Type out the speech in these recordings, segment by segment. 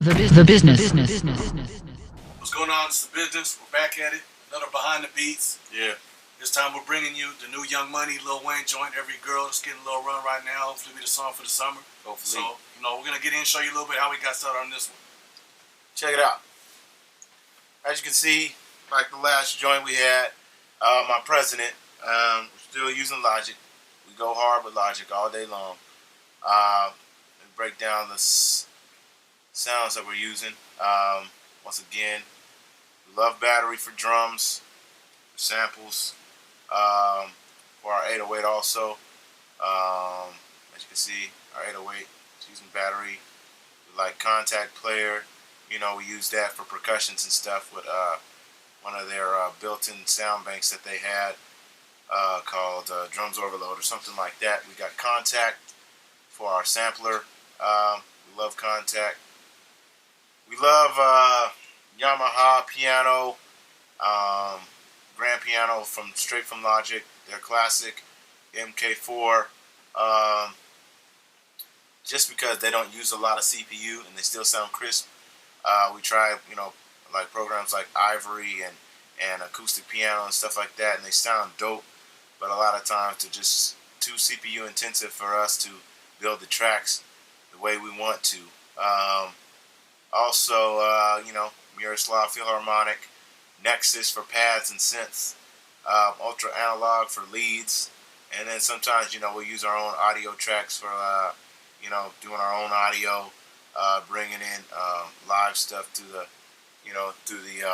The business. What's going on? It's the business. We're back at it. Another behind the beats. Yeah. This time we're bringing you the new Young Money, Lil Wayne joint. Every girl is getting a little run right now. Hopefully, be the song for the summer. Hopefully. So, we're gonna get in and show you a little bit how we got started on this one. Check it out. As you can see, like the last joint we had, my president, we're still using Logic. We go hard with Logic all day long. We break down the sounds that we're using. Once again, we love battery for drums, for samples, for our 808 also. As you can see, our 808 is using battery. We like Kontakt player. We use that for percussions and stuff with one of their built-in sound banks that they had called Drums Overload or something like that. We got Kontakt for our sampler. We love Kontakt. We love Yamaha piano, grand piano straight from Logic. Their classic MK4. Just because they don't use a lot of CPU and they still sound crisp. We try, like programs like Ivory and acoustic piano and stuff like that, and they sound dope. But a lot of times they're just too CPU intensive for us to build the tracks the way we want to. Also, Miroslav Philharmonic, Nexus for pads and synths, Ultra Analog for leads, and then sometimes we'll use our own audio tracks for doing our own audio, bringing in live stuff to the through the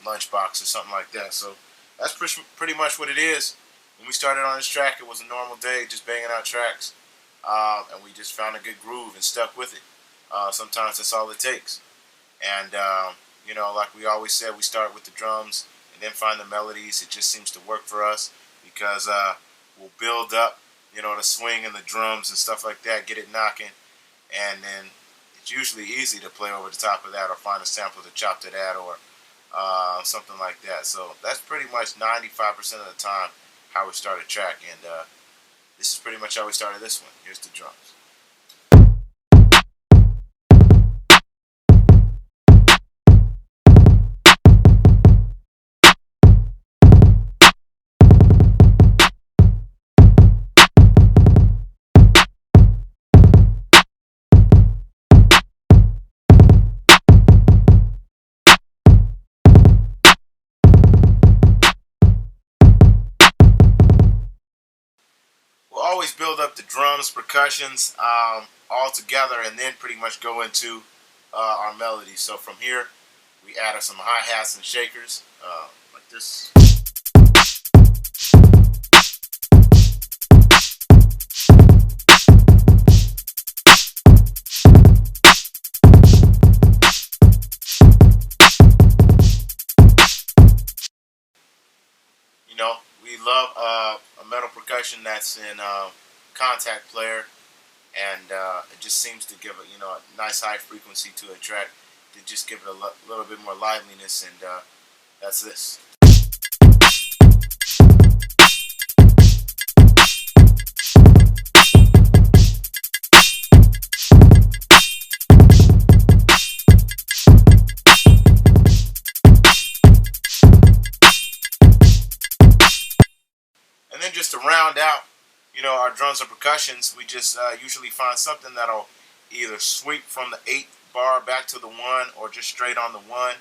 lunchbox or something like that. So that's pretty much what it is. When we started on this track, it was a normal day, just banging out tracks, and we just found a good groove and stuck with it. Sometimes that's all it takes. And, like we always said, we start with the drums and then find the melodies. It just seems to work for us because we'll build up, the swing and the drums and stuff like that, get it knocking, and then it's usually easy to play over the top of that or find a sample to chop to that or something like that. So that's pretty much 95% of the time how we start a track, and this is pretty much how we started this one. Here's the drums. We'll always build up the drums, percussions, all together, and then pretty much go into our melodies. So from here, we added some hi-hats and shakers, like this. We love a metal percussion that's in Kontakt player, and it just seems to give a nice high frequency to a track to just give it a little bit more liveliness, and that's this. And then just to round out, our drums and percussions, we just usually find something that'll either sweep from the 8 bar back to the 1 or just straight on the 1.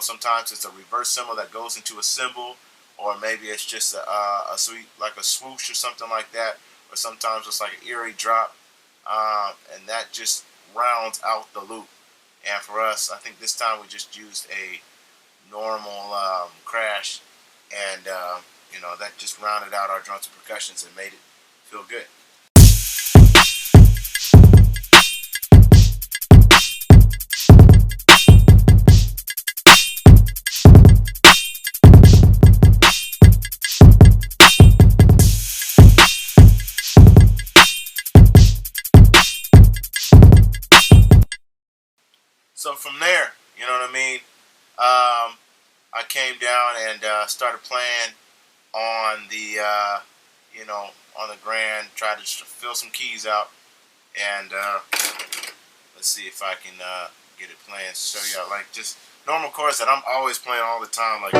Sometimes it's a reverse cymbal that goes into a cymbal, or maybe it's just a sweep, like a swoosh or something like that, or sometimes it's like an eerie drop, and that just rounds out the loop. And for us, I think this time we just used a normal crash, and that just rounded out our drums and percussions and made it feel good. So from there, you know what I mean? I came down and started playing on the, on the grand, tried to fill some keys out, and Let's see if I can get it playing. Show y'all like just normal chords that I'm always playing all the time. Like.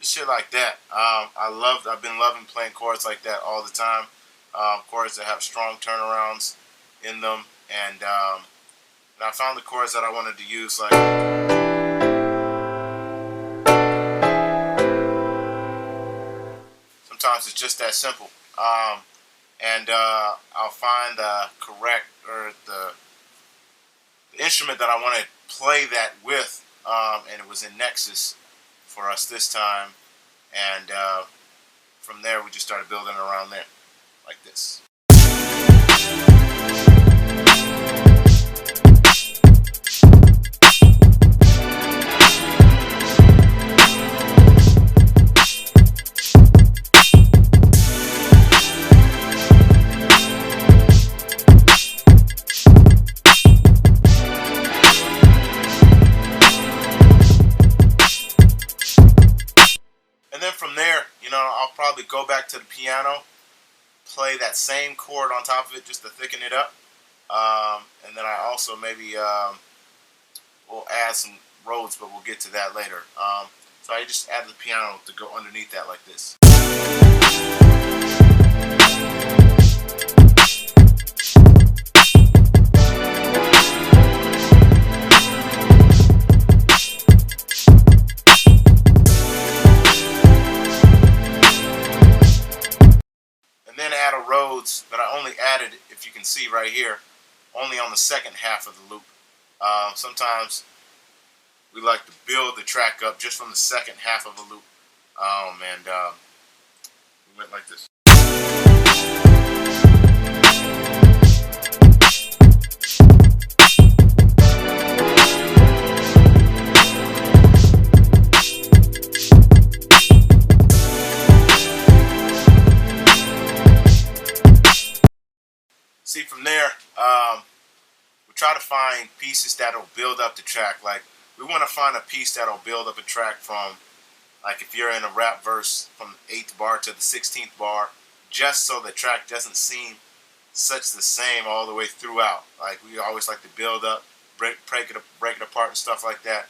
Shit like that. I've been loving playing chords like that all the time. Chords that have strong turnarounds in them, and I found the chords that I wanted to use. Like sometimes it's just that simple, and I'll find the correct or the instrument that I want to play that with, and it was in Nexus for us this time, and from there we just started building around there like this. And then from there, I'll probably go back to the piano, play that same chord on top of it just to thicken it up. And then I also maybe will add some Rhodes, but we'll get to that later. So I just added the piano to go underneath that like this. Add a Rhodes, but I only added, if you can see right here, only on the second half of the loop. Sometimes we like to build the track up just from the second half of a loop. And we went like this. See, from there, we try to find pieces that'll build up the track. Like, we want to find a piece that'll build up a track from, like, if you're in a rap verse, from the 8th bar to the 16th bar, just so the track doesn't seem such the same all the way throughout. Like, we always like to build up, break it apart and stuff like that.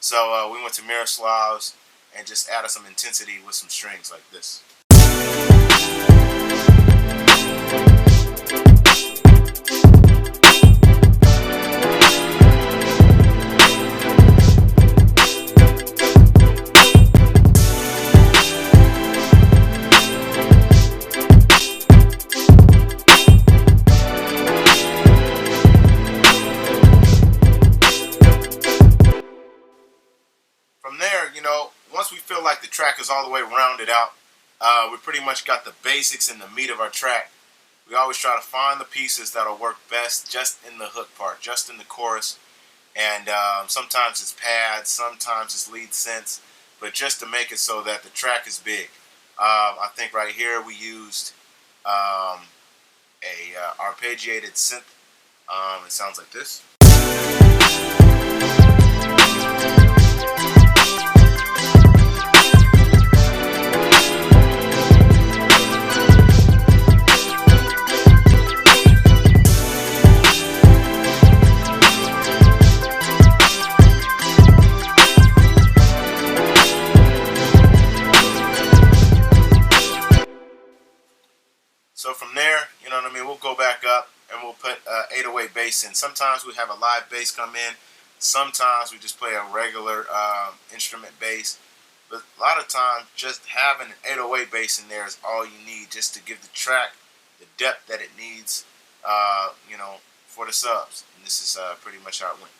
So we went to Miroslav's and just added some intensity with some strings like this. From there, once we feel like the track is all the way rounded out, we pretty much got the basics and the meat of our track. We always try to find the pieces that'll work best just in the hook part, just in the chorus. And sometimes it's pads, sometimes it's lead synths, but just to make it so that the track is big. I think right here we used a arpeggiated synth. It sounds like this. So from there, we'll go back up and we'll put 808 bass in. Sometimes we have a live bass come in. Sometimes we just play a regular instrument bass. But a lot of times, just having an 808 bass in there is all you need, just to give the track the depth that it needs, for the subs. And this is pretty much how it went.